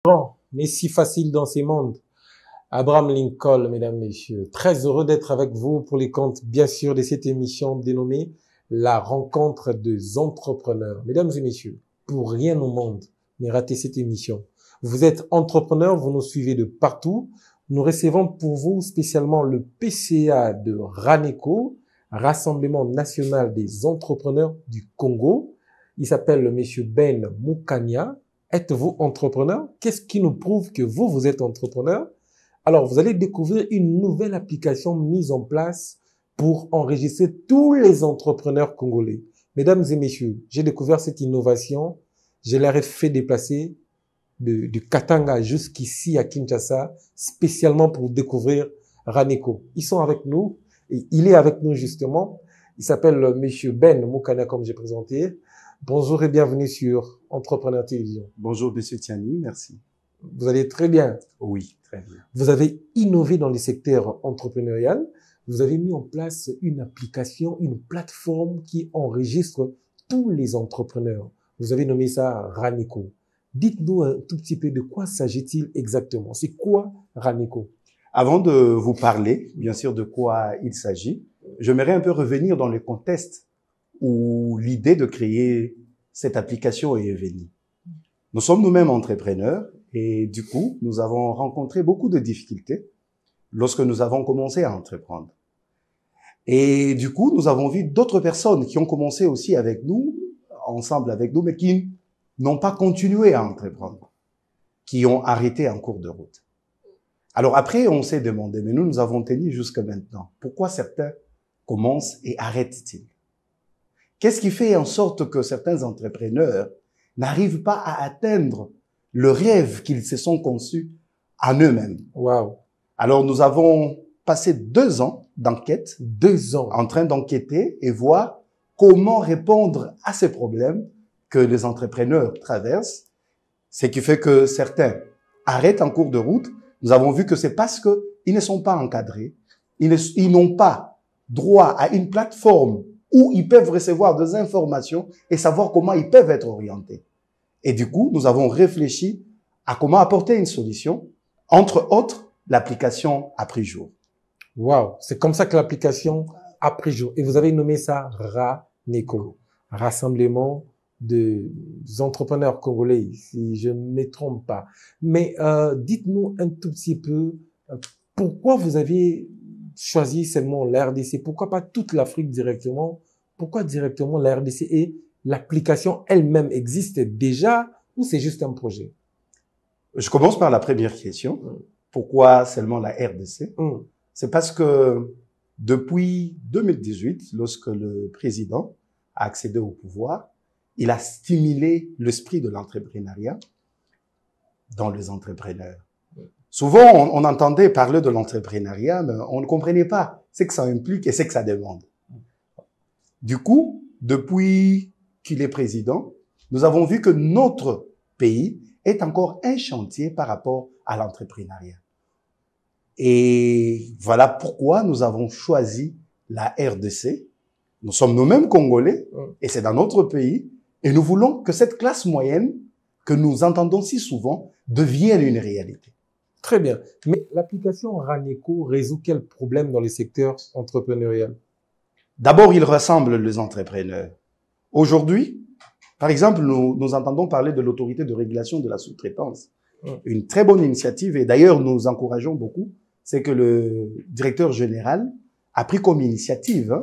Grand, mais si facile dans ces mondes. Abraham Lincoln, mesdames, messieurs. Très heureux d'être avec vous pour les comptes, bien sûr, de cette émission dénommée La rencontre des entrepreneurs. Mesdames et messieurs, pour rien au monde, ne ratez cette émission. Vous êtes entrepreneur, vous nous suivez de partout. Nous recevons pour vous spécialement le PCA de RANECO, Rassemblement national des entrepreneurs du Congo. Il s'appelle le monsieur Ben Mukania. Êtes-vous entrepreneur? Qu'est-ce qui nous prouve que vous êtes entrepreneur? Alors, vous allez découvrir une nouvelle application mise en place pour enregistrer tous les entrepreneurs congolais. Mesdames et messieurs, j'ai découvert cette innovation. Je leur ai fait déplacer de Katanga jusqu'ici à Kinshasa, spécialement pour découvrir RANECO. Ils sont avec nous, et il est avec nous justement. Il s'appelle monsieur Ben Mukania, comme j'ai présenté. Bonjour et bienvenue sur Entrepreneur Télévision. Bonjour, monsieur Tiani, merci. Vous allez très bien? Oui, très bien. Vous avez innové dans le secteur entrepreneurial. Vous avez mis en place une application, une plateforme qui enregistre tous les entrepreneurs. Vous avez nommé ça RANECO. Dites-nous un tout petit peu de quoi s'agit-il exactement? C'est quoi RANECO? Avant de vous parler, bien sûr, de quoi il s'agit, j'aimerais un peu revenir dans le contexte où l'idée de créer cette application est venue. Nous sommes nous-mêmes entrepreneurs et du coup, nous avons rencontré beaucoup de difficultés lorsque nous avons commencé à entreprendre. Et du coup, nous avons vu d'autres personnes qui ont commencé aussi avec nous, ensemble avec nous, mais qui n'ont pas continué à entreprendre, qui ont arrêté en cours de route. Alors après, on s'est demandé, mais nous avons tenu jusqu'à maintenant. Pourquoi certains commencent et arrêtent-ils? Qu'est-ce qui fait en sorte que certains entrepreneurs n'arrivent pas à atteindre le rêve qu'ils se sont conçus en eux-mêmes? Wow. Alors, nous avons passé 2 ans d'enquête. 2 ans. En train d'enquêter et voir comment répondre à ces problèmes que les entrepreneurs traversent. Ce qui fait que certains arrêtent en cours de route. Nous avons vu que c'est parce qu'ils ne sont pas encadrés. Ils n'ont pas droit à une plateforme où ils peuvent recevoir des informations et savoir comment ils peuvent être orientés. Et du coup, nous avons réfléchi à comment apporter une solution, entre autres, l'application a pris jour. Wow, c'est comme ça que l'application a pris jour. Et vous avez nommé ça RANECO, Rassemblement des entrepreneurs congolais, si je ne me trompe pas. Mais dites-nous un tout petit peu, pourquoi vous avez choisi seulement l'RDC? Pourquoi pas toute l'Afrique directement? Pourquoi directement la RDC? Et l'application elle-même existe déjà ou c'est juste un projet? Je commence par la première question. Pourquoi seulement la RDC? C'est parce que depuis 2018, lorsque le président a accédé au pouvoir, il a stimulé l'esprit de l'entrepreneuriat dans les entrepreneurs. Souvent, on entendait parler de l'entrepreneuriat, mais on ne comprenait pas ce que ça implique et ce que ça demande. Du coup, depuis qu'il est président, nous avons vu que notre pays est encore un chantier par rapport à l'entrepreneuriat. Et voilà pourquoi nous avons choisi la RDC. Nous sommes nous-mêmes Congolais et c'est dans notre pays. Et nous voulons que cette classe moyenne que nous entendons si souvent devienne une réalité. Très bien. Mais l'application RANECO résout quel problème dans le secteur entrepreneurial? D'abord, il rassemble les entrepreneurs. Aujourd'hui, par exemple, nous entendons parler de l'autorité de régulation de la sous-traitance. Une très bonne initiative et d'ailleurs, nous encourageons beaucoup. C'est que le directeur général a pris comme initiative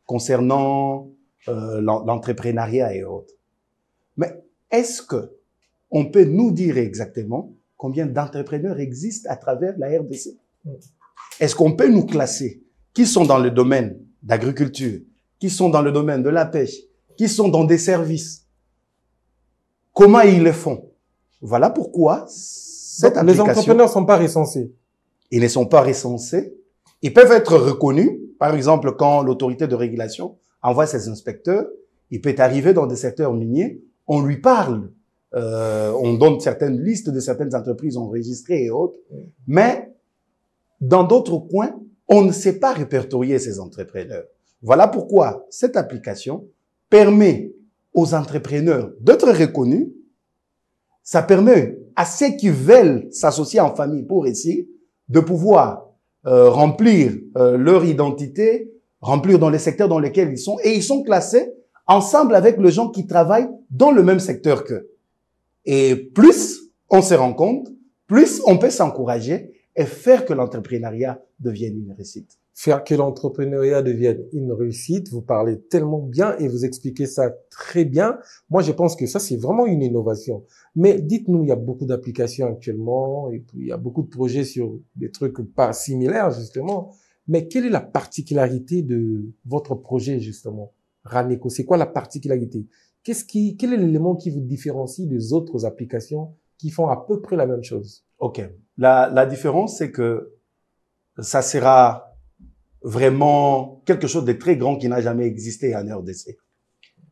concernant l'entrepreneuriat et autres. Mais est-ce que on peut nous dire exactement combien d'entrepreneurs existent à travers la RDC? Est-ce qu'on peut nous classer? Qui sont dans le domaine d'agriculture? Qui sont dans le domaine de la pêche? Qui sont dans des services? Comment ils le font? Voilà pourquoi cette application... Les entrepreneurs ne sont pas recensés. Ils ne sont pas recensés. Ils peuvent être reconnus. Par exemple, quand l'autorité de régulation envoie ses inspecteurs, il peut arriver dans des secteurs miniers, on lui parle, on donne certaines listes de certaines entreprises enregistrées et autres, mais dans d'autres coins, on ne sait pas répertorier ces entrepreneurs. Voilà pourquoi cette application permet aux entrepreneurs d'être reconnus ça permet à ceux qui veulent s'associer en famille pour essayer de pouvoir remplir leur identité, remplir dans les secteurs dans lesquels ils sont, et ils sont classés ensemble avec les gens qui travaillent dans le même secteur qu'eux. Et plus on se rend compte, plus on peut s'encourager et faire que l'entrepreneuriat devienne une réussite. Faire que l'entrepreneuriat devienne une réussite, vous parlez tellement bien et vous expliquez ça très bien. Moi, je pense que ça, c'est vraiment une innovation. Mais dites-nous, il y a beaucoup d'applications actuellement et puis il y a beaucoup de projets sur des trucs pas similaires, justement. Mais quelle est la particularité de votre projet, justement, Raneco? C'est quoi la particularité? Quel est l'élément qui vous différencie des autres applications qui font à peu près la même chose? OK. La différence, c'est que ça sera vraiment quelque chose de très grand qui n'a jamais existé en RDC.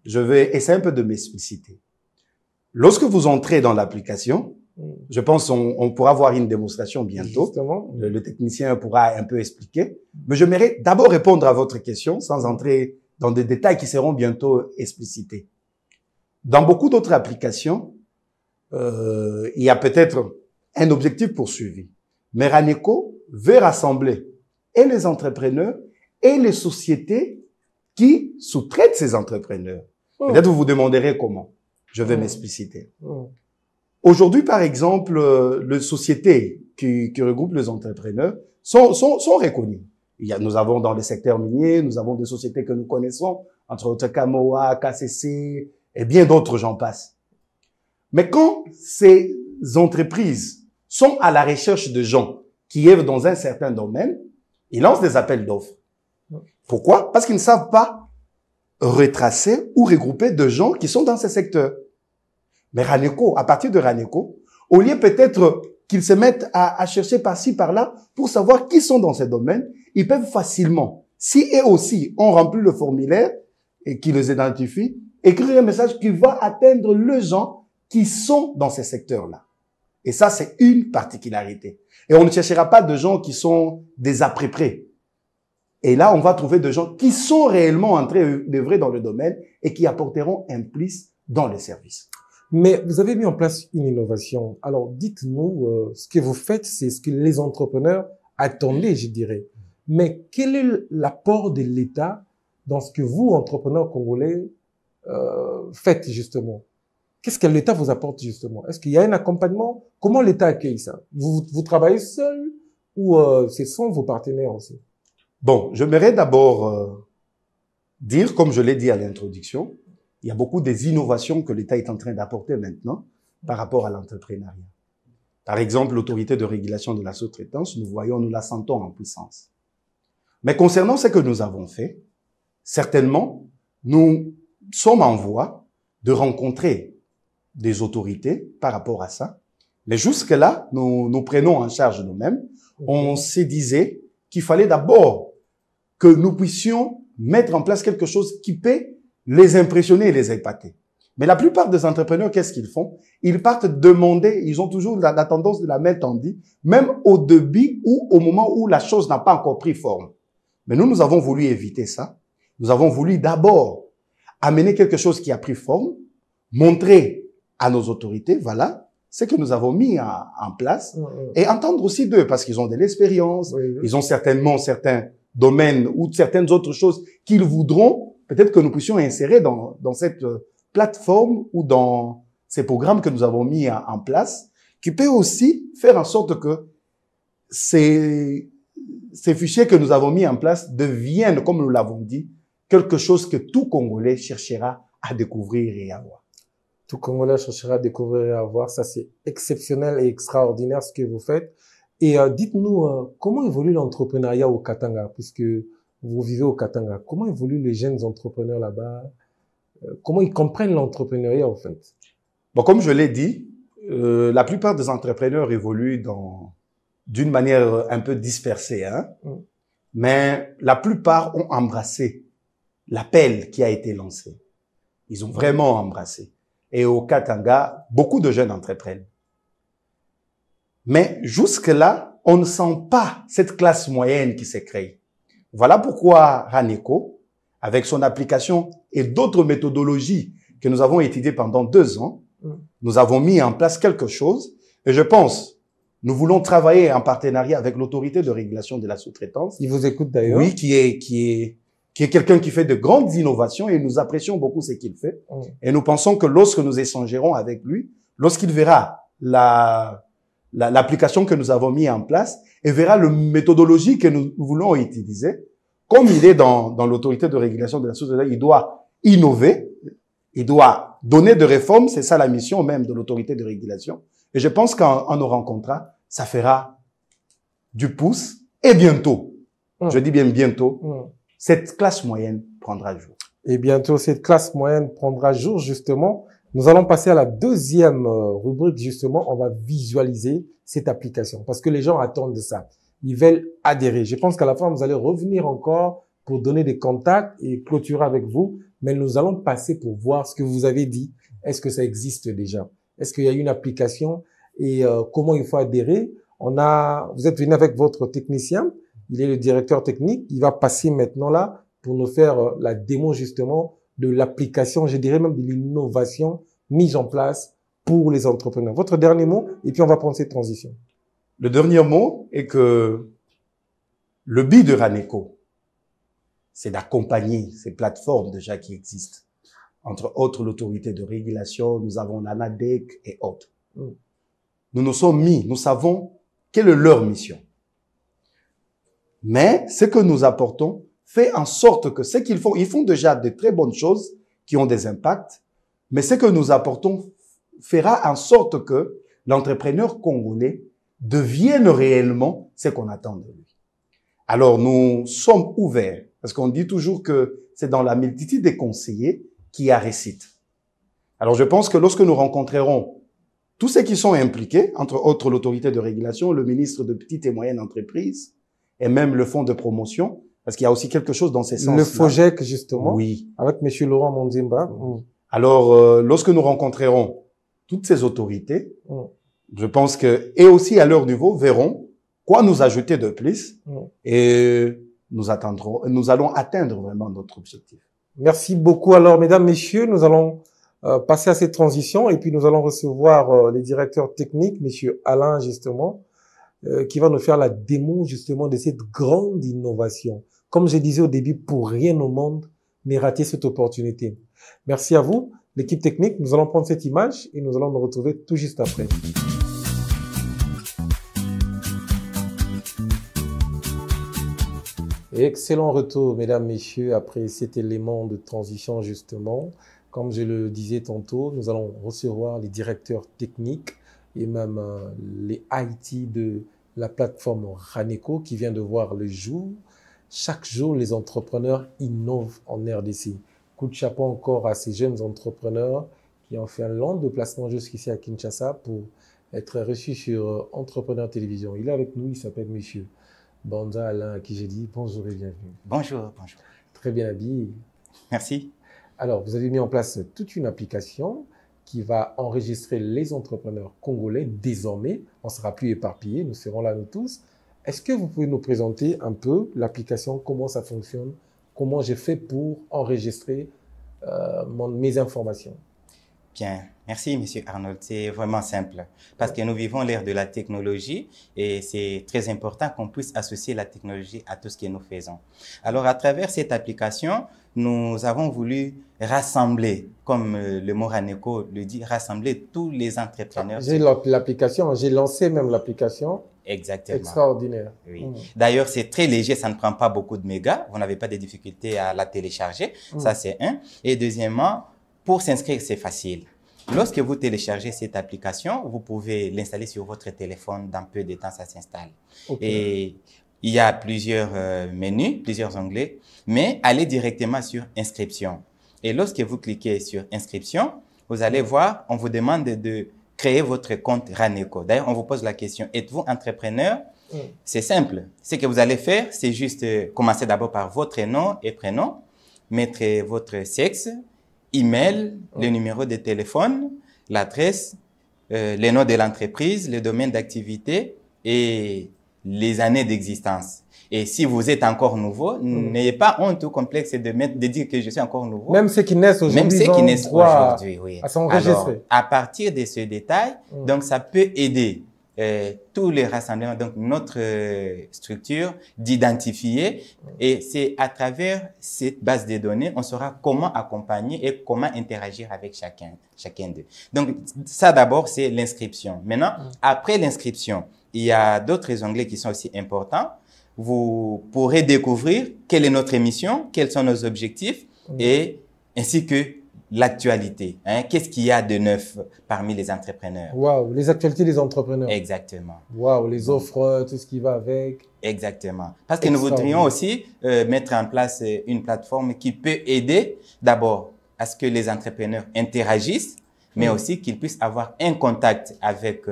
Je vais essayer un peu de m'expliciter. Lorsque vous entrez dans l'application, je pense on pourra voir une démonstration bientôt. Justement. Le technicien pourra un peu expliquer. Mais j'aimerais d'abord répondre à votre question sans entrer dans des détails qui seront bientôt explicités. Dans beaucoup d'autres applications, il y a peut-être un objectif poursuivi. Mais Raneco veut rassembler et les entrepreneurs et les sociétés qui sous-traitent ces entrepreneurs. Peut-être vous vous demanderez comment. Je vais m'expliciter. Aujourd'hui, par exemple, les sociétés qui regroupent les entrepreneurs sont reconnues. Nous avons dans le secteur minier, nous avons des sociétés que nous connaissons, entre autres Kamoa, KCC et bien d'autres, j'en passe. Mais quand ces entreprises sont à la recherche de gens qui œuvrent dans un certain domaine, ils lancent des appels d'offres. Pourquoi? Parce qu'ils ne savent pas retracer ou regrouper de gens qui sont dans ces secteurs. Mais Raneco, à partir de Raneco, au lieu peut-être qu'ils se mettent à chercher par-ci, par-là pour savoir qui sont dans ces domaines, ils peuvent facilement, si eux aussi ont rempli le formulaire et qui les identifie, écrire un message qui va atteindre les gens qui sont dans ces secteurs-là. Et ça, c'est une particularité. Et on ne cherchera pas de gens qui sont des après-près. Et là, on va trouver des gens qui sont réellement en train d'œuvrer dans le domaine et qui apporteront un plus dans les services. Mais vous avez mis en place une innovation. Alors, dites-nous, ce que vous faites, c'est ce que les entrepreneurs attendaient, je dirais. Mais quel est l'apport de l'État dans ce que vous, entrepreneurs congolais, faites justement? Qu'est-ce que l'État vous apporte justement? Est-ce qu'il y a un accompagnement? Comment l'État accueille ça? Vous travaillez seul ou ce sont vos partenaires aussi? Bon, j'aimerais d'abord dire, comme je l'ai dit à l'introduction, il y a beaucoup des innovations que l'État est en train d'apporter maintenant par rapport à l'entrepreneuriat. Par exemple, l'autorité de régulation de la sous-traitance, nous la sentons en puissance. Mais concernant ce que nous avons fait, certainement, nous sommes en voie de rencontrer des autorités par rapport à ça. Mais jusque-là, nous prenons en charge nous-mêmes. On se disait qu'il fallait d'abord que nous puissions mettre en place quelque chose qui peut les impressionner et les épater. Mais la plupart des entrepreneurs, qu'est-ce qu'ils font? Ils partent demander, ils ont toujours la tendance de la main tendue, même au début ou au moment où la chose n'a pas encore pris forme. Mais nous avons voulu éviter ça. Nous avons voulu d'abord amener quelque chose qui a pris forme, montrer à nos autorités, voilà, ce que nous avons mis en place, et entendre aussi d'eux, parce qu'ils ont de l'expérience, ils ont certainement certains domaines ou certaines autres choses qu'ils voudront, peut-être que nous puissions insérer dans cette plateforme ou dans ces programmes que nous avons mis en place, qui peut aussi faire en sorte que ces fichiers que nous avons mis en place deviennent, comme nous l'avons dit, quelque chose que tout Congolais cherchera à découvrir et à voir. Tout Congolais cherchera à découvrir et à voir. Ça, c'est exceptionnel et extraordinaire ce que vous faites. Et dites-nous, comment évolue l'entrepreneuriat au Katanga, puisque vous vivez au Katanga? Comment évoluent les jeunes entrepreneurs là-bas? Comment ils comprennent l'entrepreneuriat, en fait? Bon, comme je l'ai dit, la plupart des entrepreneurs évoluent d'une manière un peu dispersée, hein. Mais la plupart ont embrassé l'appel qui a été lancé. Ils ont vraiment embrassé. Et au Katanga, beaucoup de jeunes entreprennent. Mais jusque-là, on ne sent pas cette classe moyenne qui s'est créée. Voilà pourquoi Raneco, avec son application et d'autres méthodologies que nous avons étudiées pendant 2 ans, Nous avons mis en place quelque chose et je pense, nous voulons travailler en partenariat avec l'autorité de régulation de la sous-traitance. Il vous écoute d'ailleurs. Oui, qui est quelqu'un qui fait de grandes innovations et nous apprécions beaucoup ce qu'il fait. Et nous pensons que lorsque nous échangerons avec lui, lorsqu'il verra l'application que nous avons mis en place et verra la méthodologie que nous voulons utiliser, comme il est dans l'autorité de régulation de la sous-traitance, il doit innover, il doit donner de réformes, c'est ça la mission même de l'autorité de régulation. Et je pense qu'en nous rencontrant, ça fera du pouce et bientôt, je dis bien bientôt, cette classe moyenne prendra jour. Et bientôt, cette classe moyenne prendra jour, justement. Nous allons passer à la deuxième rubrique, justement. On va visualiser cette application parce que les gens attendent ça. Ils veulent adhérer. Je pense qu'à la fin, vous allez revenir encore pour donner des contacts et clôturer avec vous. Mais nous allons passer pour voir ce que vous avez dit. Est-ce que ça existe déjà? Est-ce qu'il y a une application et comment il faut adhérer? Vous êtes venu avec votre technicien. Il est le directeur technique. Il va passer maintenant là pour nous faire la démo justement de l'application, je dirais même de l'innovation mise en place pour les entrepreneurs. Votre dernier mot et puis on va prendre cette transition. Le dernier mot est que le but de Raneco, c'est d'accompagner ces plateformes déjà qui existent. Entre autres, l'autorité de régulation, nous avons l'ANADEC et autres. Nous nous sommes mis, nous savons quelle est leur mission. Mais ce que nous apportons fait en sorte que ce qu'ils font, ils font déjà de très bonnes choses qui ont des impacts, mais ce que nous apportons fera en sorte que l'entrepreneur congolais devienne réellement ce qu'on attend de lui. Alors, nous sommes ouverts, parce qu'on dit toujours que c'est dans la multitude des conseillers qu'il y a réussite. Alors, je pense que lorsque nous rencontrerons tous ceux qui sont impliqués, entre autres l'autorité de régulation, le ministre de petites et moyennes entreprises, et même le fonds de promotion, parce qu'il y a aussi quelque chose dans ces sens-là. Le FOGEC, justement. Oui. Avec monsieur Laurent Mondimba. Alors, lorsque nous rencontrerons toutes ces autorités, je pense que, et aussi à leur niveau, verront quoi nous ajouter de plus et nous allons atteindre vraiment notre objectif. Merci beaucoup. Alors, mesdames, messieurs, nous allons passer à cette transition et puis nous allons recevoir les directeurs techniques, monsieur Alain, justement, qui va nous faire la démo, justement, de cette grande innovation. Comme je disais au début, pour rien au monde, ne rater cette opportunité. Merci à vous, l'équipe technique. Nous allons prendre cette image et nous allons nous retrouver tout juste après. Excellent retour, mesdames, messieurs, après cet élément de transition, justement. Comme je le disais tantôt, nous allons recevoir les directeurs techniques et même les IT de la plateforme Raneco qui vient de voir le jour. Chaque jour, les entrepreneurs innovent en RDC. Coup de chapeau encore à ces jeunes entrepreneurs qui ont fait un long déplacement jusqu'ici à Kinshasa pour être reçus sur Entrepreneur Télévision. Il est avec nous, il s'appelle monsieur Banza Alain, à qui j'ai dit bonjour et bienvenue. Bonjour, bonjour. Très bien habillé. Merci. Alors, vous avez mis en place toute une application qui va enregistrer les entrepreneurs congolais. Désormais, on ne sera plus éparpillés, nous serons là nous tous. Est-ce que vous pouvez nous présenter un peu l'application, comment ça fonctionne, comment j'ai fait pour enregistrer mes informations? Bien, merci Monsieur Arnold. C'est vraiment simple parce que nous vivons l'ère de la technologie et c'est très important qu'on puisse associer la technologie à tout ce que nous faisons. Alors, à travers cette application, nous avons voulu rassembler, comme le mot Raneco le dit, rassembler tous les entrepreneurs. J'ai l'application, j'ai lancé même l'application. Exactement. Extraordinaire. Oui. D'ailleurs, c'est très léger, ça ne prend pas beaucoup de mégas. Vous n'avez pas de difficulté à la télécharger. Ça, c'est un. Et deuxièmement, pour s'inscrire, c'est facile. Lorsque vous téléchargez cette application, vous pouvez l'installer sur votre téléphone. Dans peu de temps, ça s'installe. Et il y a plusieurs menus, plusieurs onglets, mais allez directement sur inscription. Et lorsque vous cliquez sur inscription, vous allez voir, on vous demande de créer votre compte Raneco. D'ailleurs, on vous pose la question, êtes-vous entrepreneur? C'est simple. Ce que vous allez faire, c'est juste commencer d'abord par votre nom et prénom, mettre votre sexe, email, le numéro de téléphone, l'adresse, le nom de l'entreprise, le domaine d'activité et les années d'existence. Et si vous êtes encore nouveau, n'ayez pas honte ou complexe de dire que je suis encore nouveau. Même ceux qui naissent aujourd'hui, même ceux qui naissent aujourd'hui, oui. À s'enregistrer. Alors, à partir de ce détail, donc ça peut aider tous les rassemblements, donc notre structure, d'identifier, et c'est à travers cette base de données, on saura comment accompagner et comment interagir avec chacun d'eux. Donc ça d'abord, c'est l'inscription. Maintenant, après l'inscription, il y a d'autres onglets qui sont aussi importants. Vous pourrez découvrir quelle est notre émission, quels sont nos objectifs, et ainsi que l'actualité. Hein? Qu'est-ce qu'il y a de neuf parmi les entrepreneurs? Waouh, les actualités des entrepreneurs. Exactement. Waouh, les offres, tout ce qui va avec. Exactement. Parce que nous voudrions aussi mettre en place une plateforme qui peut aider d'abord à ce que les entrepreneurs interagissent, mais aussi qu'ils puissent avoir un contact avec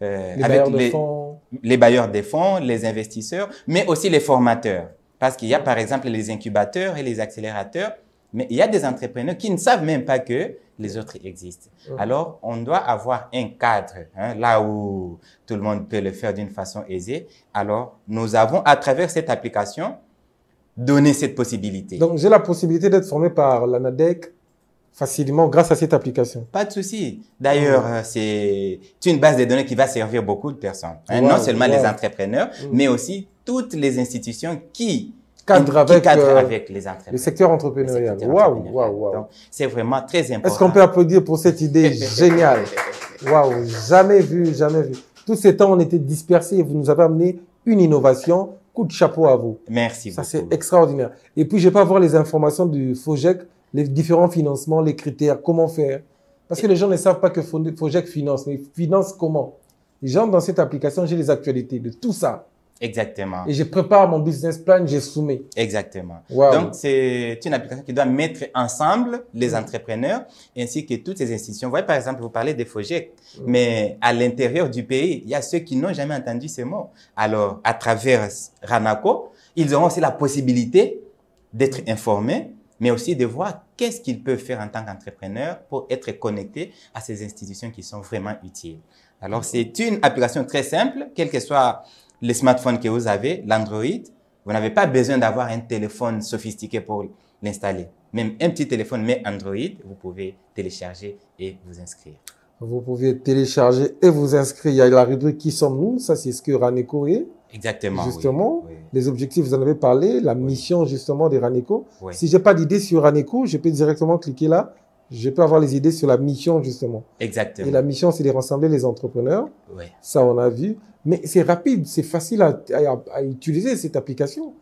les bailleurs de fonds, les investisseurs, mais aussi les formateurs. Parce qu'il y a par exemple les incubateurs et les accélérateurs, mais il y a des entrepreneurs qui ne savent même pas que les autres existent. Alors, on doit avoir un cadre, hein, là où tout le monde peut le faire d'une façon aisée. Alors, nous avons, à travers cette application, donné cette possibilité. Donc, j'ai la possibilité d'être formé par l'ANADEC facilement grâce à cette application. Pas de souci. D'ailleurs, c'est une base de données qui va servir beaucoup de personnes. Hein, non seulement les entrepreneurs, mais aussi toutes les institutions qui cadre avec les entrepreneurs. Le secteur entrepreneurial. Waouh. Donc, c'est vraiment très important. Est-ce qu'on peut applaudir pour cette idée géniale? Waouh, jamais vu, jamais vu. Tous ces temps, on était dispersés et vous nous avez amené une innovation. Coup de chapeau à vous. Merci beaucoup. Ça, c'est extraordinaire. Et puis, je vais pas avoir les informations du FOGEC, les différents financements, les critères, comment faire. Parce que les gens ne savent pas que FOGEC finance, mais finance comment? Les gens, dans cette application, j'ai les actualités de tout ça. Exactement. Et je prépare mon business plan, je soumets. Exactement. Wow. Donc, c'est une application qui doit mettre ensemble les entrepreneurs ainsi que toutes les institutions. Vous voyez, par exemple, vous parlez des FOGEC, mais à l'intérieur du pays, il y a ceux qui n'ont jamais entendu ces mots. Alors, à travers Ranaco, ils auront aussi la possibilité d'être informés, mais aussi de voir qu'est-ce qu'ils peuvent faire en tant qu'entrepreneurs pour être connectés à ces institutions qui sont vraiment utiles. Alors, c'est une application très simple, quel que soit les smartphones que vous avez, l'Android, vous n'avez pas besoin d'avoir un téléphone sophistiqué pour l'installer. Même un petit téléphone, mais Android, vous pouvez télécharger et vous inscrire. Vous pouvez télécharger et vous inscrire. Il y a la rubrique Qui sommes-nous? Ça, c'est ce que Ranaco est. Exactement. Justement, oui. Les objectifs, vous en avez parlé, la mission justement de Ranaco. Oui. Si j'ai pas d'idée sur Ranaco, je peux directement cliquer là. Je peux avoir les idées sur la mission justement. Exactement. Et la mission, c'est de rassembler les entrepreneurs. Oui. Ça, on a vu. Mais c'est rapide, c'est facile à utiliser cette application.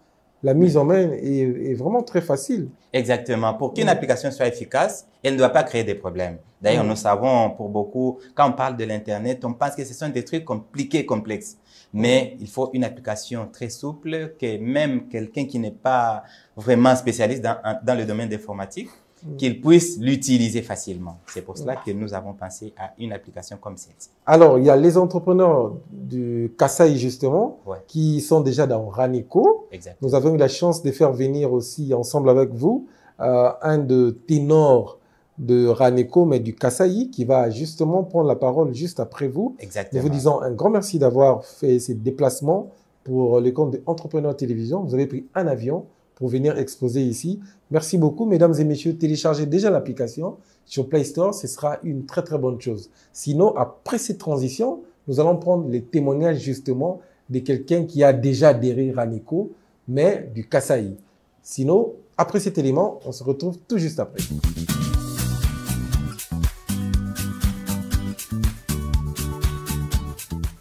La mise en main est vraiment très facile. Exactement. Pour qu'une application soit efficace, elle ne doit pas créer des problèmes. D'ailleurs, nous savons pour beaucoup, quand on parle de l'Internet, on pense que ce sont des trucs compliqués, complexes. Mais il faut une application très souple que même quelqu'un qui n'est pas vraiment spécialiste dans le domaine d'informatique, qu'il puisse l'utiliser facilement. C'est pour cela que nous avons pensé à une application comme celle-ci. Alors, il y a les entrepreneurs du Kasaï, justement, qui sont déjà dans Ranaco. Exactement. Nous avons eu la chance de faire venir aussi, ensemble avec vous, un de ténors de Ranaco, mais du Kasaï, qui va justement prendre la parole juste après vous. Exactement. Nous vous disons un grand merci d'avoir fait ces déplacements pour le compte d'Entrepreneurs Télévision. Vous avez pris un avion pour venir exposer ici. Merci beaucoup, mesdames et messieurs. Téléchargez déjà l'application sur Play Store. Ce sera une très, très bonne chose. Sinon, après cette transition, nous allons prendre les témoignages justement de quelqu'un qui a déjà adhéré à Ranaco, mais du Kasaï. Sinon, après cet élément, on se retrouve tout juste après.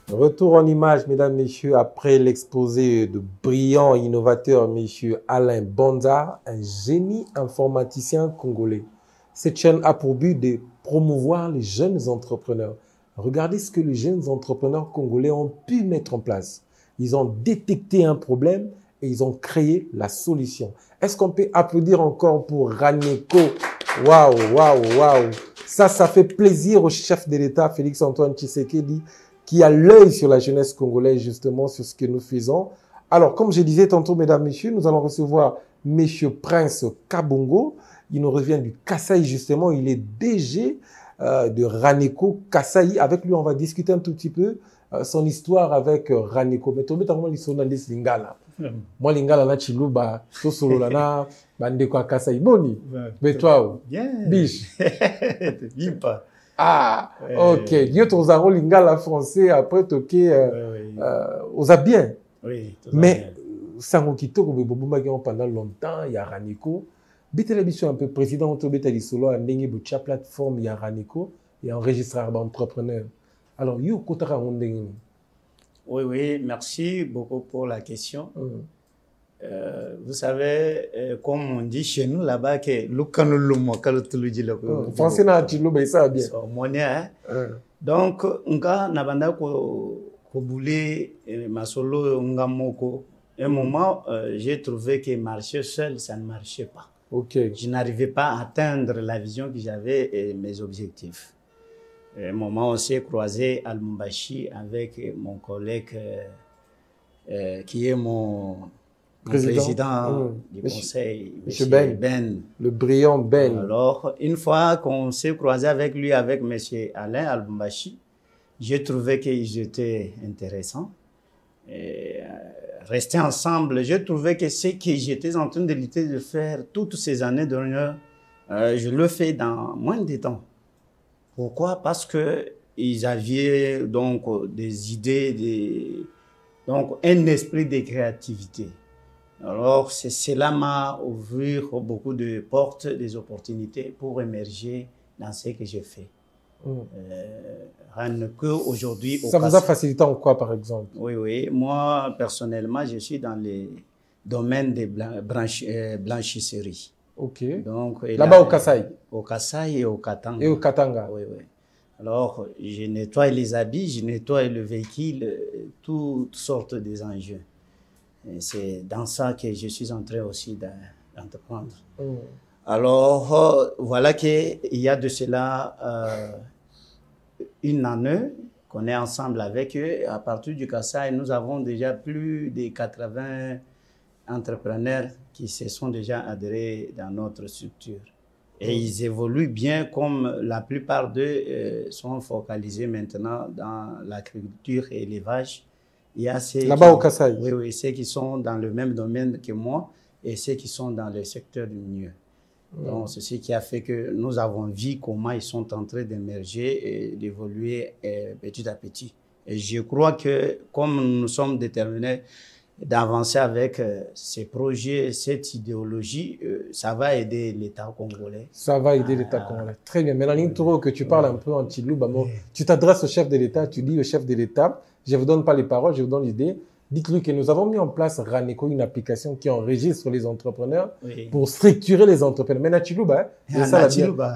Retour en image, mesdames, messieurs, après l'exposé de brillant innovateur, monsieur Alain Bonza, un génie informaticien congolais. Cette chaîne a pour but de promouvoir les jeunes entrepreneurs. Regardez ce que les jeunes entrepreneurs congolais ont pu mettre en place. Ils ont détecté un problème et ils ont créé la solution. Est-ce qu'on peut applaudir encore pour Ranaco? Waouh, waouh, waouh. Ça fait plaisir au chef de l'État, Félix-Antoine Tshisekedi, qui a l'œil sur la jeunesse congolaise, justement, sur ce que nous faisons. Alors, comme je disais tantôt, mesdames, messieurs, nous allons recevoir monsieur Prince Kabongo. Il nous revient du Kasaï, justement. Il est DG de Ranaco Kasaï. Avec lui, on va discuter un tout petit peu son histoire avec Raniko. Mais tu as l'histoire de Lingala. Moi, Lingala, na Chiluba, tout solo là, Bandeko Akasa Iboni. Mais toi, bien. Biche. Bien pas. Ah, ok. Dieu t'en Lingala français, après, toqué aux bien. Oui. Mais, sans quitter, pendant longtemps, il y a Raniko. Bité un peu président de Bité Solo, a une plateforme, il y a Raniko, et enregistreur d'entrepreneur. Alors, you, Kotara Hondeng. Oui, merci beaucoup pour la question. Vous savez, comme on dit chez nous là-bas, que français n'a pas ça bien. Donc, nga nabanda ko boulé masolo nga moko. Un moment, j'ai trouvé que marcher seul, ça ne marchait pas. Okay. Je n'arrivais pas à atteindre la vision que j'avais et mes objectifs. Un moment, on s'est croisé à Lubumbashi avec mon collègue qui est mon président du conseil, M. Ben. Le brillant Ben. Alors, une fois qu'on s'est croisé avec lui, avec M. Alain à Lubumbashi, j'ai trouvé qu'ils étaient intéressants. Et, rester ensemble, j'ai trouvé que ce que j'étais en train de faire toutes ces années dernières, je le fais dans moins de temps. Pourquoi? Parce que ils avaient donc des idées, donc un esprit de créativité. Alors, cela m'a ouvert beaucoup de portes, des opportunités pour émerger dans ce que je fais. Aujourd'hui, ça vous a facilité en quoi, par exemple? Oui. Moi, personnellement, je suis dans les domaines des blanchisseries. Ok. Donc, là-bas au Kasaï? Au Kasaï et au Katanga. Et au Katanga? Oui. Alors, je nettoie les habits, je nettoie le véhicule, toutes sortes des enjeux. C'est dans ça que je suis en train aussi d'entreprendre. Alors, voilà qu'il y a de cela une année qu'on est ensemble avec eux. À partir du Kasaï, nous avons déjà plus de 80 entrepreneurs qui se sont déjà adhérés dans notre structure. Et ils évoluent bien, comme la plupart d'eux sont focalisés maintenant dans l'agriculture et l'élevage. Il y a là-bas au Kasaï? Oui, ceux qui sont dans le même domaine que moi et ceux qui sont dans le secteur du milieu. Donc, c'est ce qui a fait que nous avons vu comment ils sont en train d'émerger et d'évoluer petit à petit. Et je crois que comme nous sommes déterminés d'avancer avec ces projets, cette idéologie, ça va aider l'État congolais. Ça va aider l'État congolais. Très bien. Mais l'intro que tu parles un peu en Chilou, tu t'adresses au chef de l'État, tu dis au chef de l'État, je ne vous donne pas les paroles, je vous donne l'idée. Dites-lui que nous avons mis en place Raniko, une application qui enregistre les entrepreneurs pour structurer les entrepreneurs. Mais Nachilouba,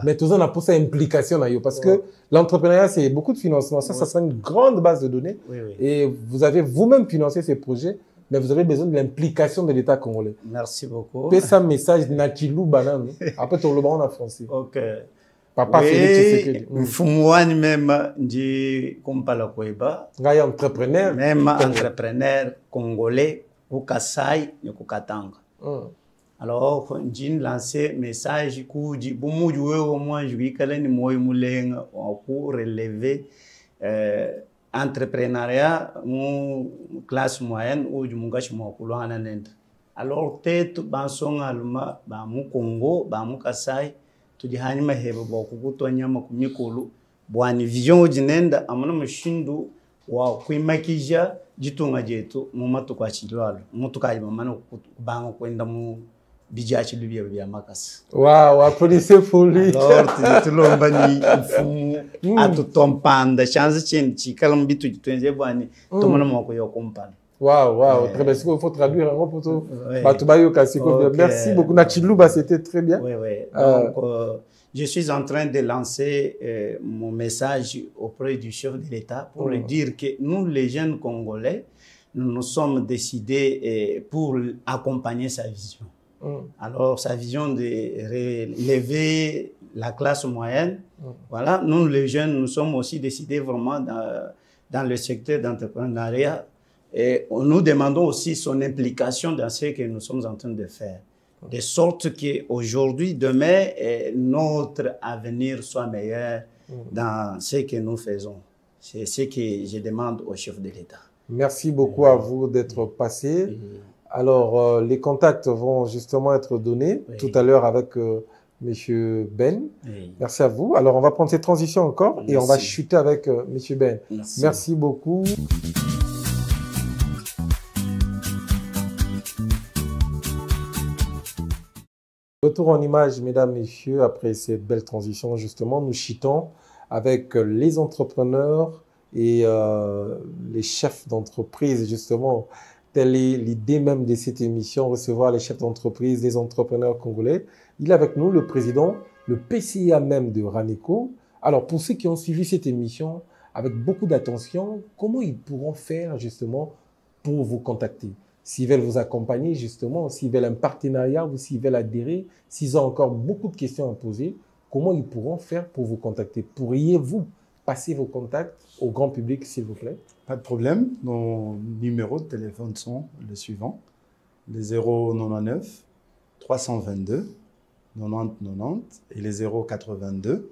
mais tout ça, on a pour ça implication parce que l'entrepreneuriat, c'est beaucoup de financement. Ça sera une grande base de données. Et vous avez vous-même financé ces projets, mais vous avez besoin de l'implication de l'État congolais. Merci beaucoup. Fais un message Nachilouba, après tu le en français. Ok. Papa Félix Mfumouani même dit Kumpala Kweba. Entrepreneur. Même entrepreneur congolais au Kasaï et au Katanga. Alors, j'ai lancé message pour dire bon, au moins je vais caler ni moi moulenga pour relever entrepreneuriat mon classe moyenne ou du mungashi mokulu ananenda. Alors tête bansong alma ba mu Congo ba mu Kasaï tu di hanima hebe boku kutonyama kumikulu bwani vision ojinenda amana mushindu wa kuimakija jitunga jetu mu matuka chilwalo mutuka mamana kubanga kwenda mu bijachi lubya bya makasi. Wow, applaudissez pour lui. Alors tulomba ni mfumu atutompanda chance chenchi kalambitu jitwenze bwani tomona moko yo kompana. Wow, très bien. Il faut traduire un pour tout. Merci beaucoup. Nachilouba, c'était très bien. Oui. Donc, je suis en train de lancer mon message auprès du chef de l'État pour lui dire que nous, les jeunes Congolais, nous nous sommes décidés pour accompagner sa vision. Alors, sa vision de relever la classe moyenne, voilà, nous, les jeunes, nous sommes aussi décidés vraiment dans le secteur d'entrepreneuriat. Et nous demandons aussi son implication dans ce que nous sommes en train de faire. De sorte qu'aujourd'hui, demain, notre avenir soit meilleur dans ce que nous faisons. C'est ce que je demande au chef de l'État. Merci beaucoup à vous d'être passé. Alors, les contacts vont justement être donnés tout à l'heure avec Monsieur Ben. Merci à vous. Alors, on va prendre cette transition encore et on va chuter avec Monsieur Ben. Merci beaucoup. Retour en image, mesdames, messieurs, après cette belle transition, justement, nous chutons avec les entrepreneurs et les chefs d'entreprise, justement. Telle est l'idée même de cette émission, recevoir les chefs d'entreprise, les entrepreneurs congolais. Il est avec nous, le président, le PCA même de Raneco. Alors, pour ceux qui ont suivi cette émission avec beaucoup d'attention, comment ils pourront faire, justement, pour vous contacter? S'ils veulent vous accompagner, justement, s'ils veulent un partenariat ou s'ils veulent adhérer, s'ils ont encore beaucoup de questions à poser, comment ils pourront faire pour vous contacter? Pourriez-vous passer vos contacts au grand public, s'il vous plaît? Pas de problème. Nos numéros de téléphone sont les suivants. Les 099 322 90 90 et les 082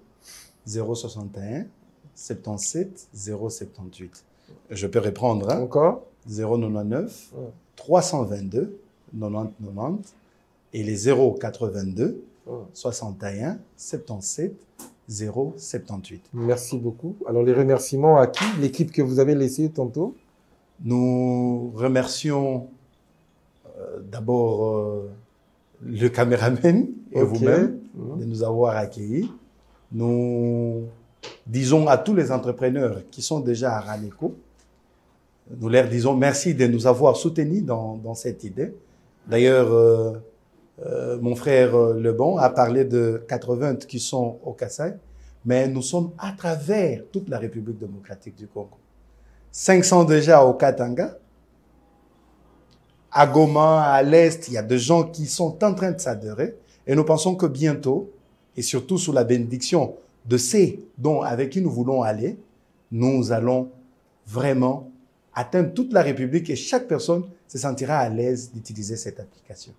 061 77 078. Je peux reprendre. Hein? Encore? 099 322 90 90 et les 082 61 77 078. Merci beaucoup. Alors, les remerciements à qui? L'équipe que vous avez laissée tantôt? Nous remercions d'abord le caméraman et vous-même de nous avoir accueillis. Nous disons à tous les entrepreneurs qui sont déjà à Raneco, nous leur disons merci de nous avoir soutenus dans cette idée. D'ailleurs, mon frère Lebon a parlé de 80 qui sont au Kassai, mais nous sommes à travers toute la République démocratique du Congo. 500 déjà au Katanga. À Goma, à l'Est, il y a des gens qui sont en train de s'adhérer. Et nous pensons que bientôt, et surtout sous la bénédiction de ceux avec qui nous voulons aller, nous allons vraiment atteindre toute la République et chaque personne se sentira à l'aise d'utiliser cette application.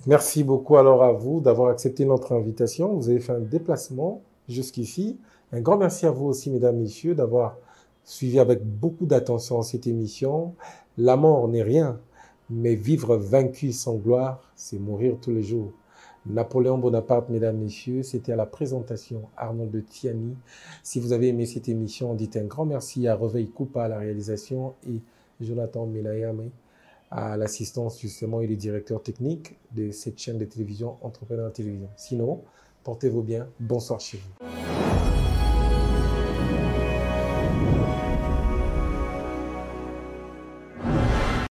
Merci beaucoup alors à vous d'avoir accepté notre invitation. Vous avez fait un déplacement jusqu'ici. Un grand merci à vous aussi, mesdames, messieurs, d'avoir suivi avec beaucoup d'attention cette émission. La mort n'est rien, mais vivre vaincu sans gloire, c'est mourir tous les jours. Napoléon Bonaparte, mesdames, messieurs, c'était à la présentation Arnaud de Tiani. Si vous avez aimé cette émission, dites un grand merci à Reveil Coupa à la réalisation et Jonathan Melayame à l'assistance justement et le directeur technique de cette chaîne de télévision Entrepreneur Télévision. Sinon, portez-vous bien. Bonsoir chez vous.